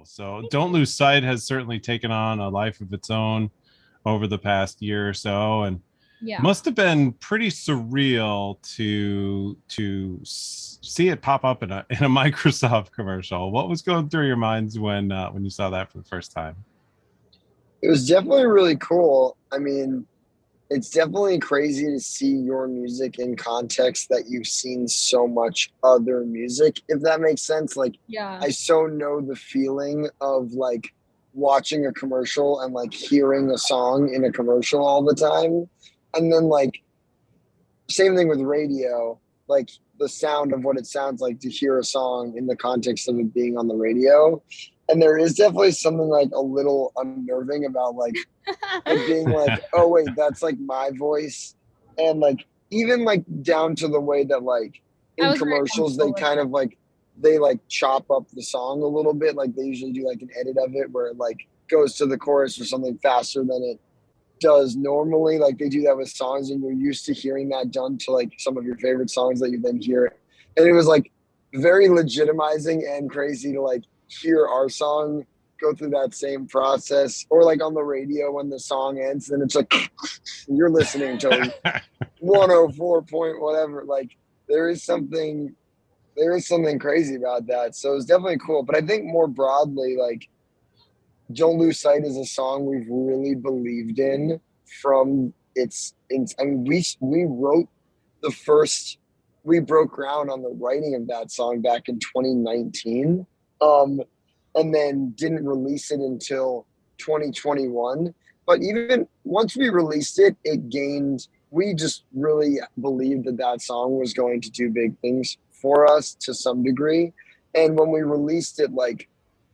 So Don't Lose Sight has certainly taken on a life of its own over the past year or so, and Yeah. must have been pretty surreal to see it pop up in a Microsoft commercial. What was going through your minds when you saw that for the first time? It was definitely really cool. I mean, it's definitely crazy to see your music in context that you've seen so much other music, if that makes sense. Like, Yeah. I so know the feeling of like watching a commercial and like hearing a song in a commercial all the time. And then, like, same thing with radio, like the sound of what it sounds like to hear a song in the context of it being on the radio. And there is definitely something like a little unnerving about like it being like, oh wait, that's like my voice. And like even like down to the way that like I in was very commercials comfortable they with kind that. of like they like chop up the song a little bit. Like they usually do like an edit of it where it like goes to the chorus or something faster than it does normally. Like they do that with songs and you're used to hearing that done to like some of your favorite songs that you then hear. And it was like very legitimizing and crazy to like hear our song go through that same process, or like on the radio when the song ends and it's like you're listening to 104 point whatever. Like there is something there is something crazy about that. So it's definitely cool. But I think more broadly, like Don't Lose Sight is a song we've really believed in from I mean, we wrote the first, we broke ground on the writing of that song back in 2019, um, and then didn't release it until 2021. But even once we released it, it gained. We just really believed that that song was going to do big things for us to some degree. And when we released it, like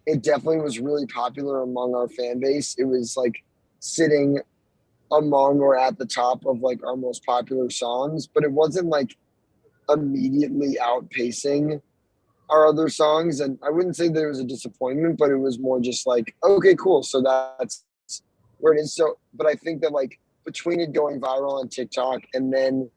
it definitely was really popular among our fan base. It was like sitting among or at the top of like our most popular songs, but it wasn't like immediately outpacing our other songs. And I wouldn't say there was a disappointment, but it was more just like, okay, cool. So that's where it is. So, but I think that like between it going viral on TikTok and then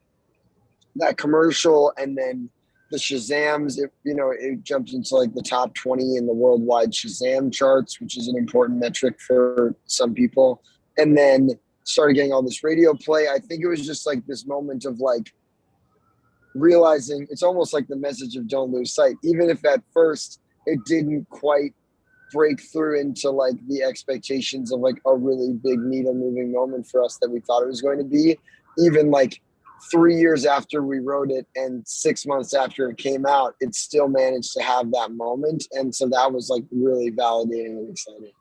that commercial and then the Shazams, it jumped into like the top 20 in the worldwide Shazam charts, which is an important metric for some people. And then started getting all this radio play. I think it was just like this moment of like realizing it's almost like the message of Don't Lose Sight, even if at first it didn't quite break through into like the expectations of like a really big needle moving moment for us that we thought it was going to be. Even like 3 years after we wrote it and 6 months after it came out, it still managed to have that moment. And so that was like really validating and exciting.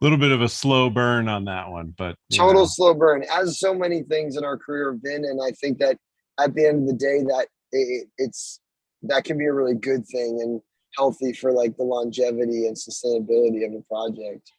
A little bit of a slow burn on that one, but Total slow burn, as so many things in our career have been. And I think that at the end of the day, that it's that can be a really good thing and healthy for like the longevity and sustainability of the project.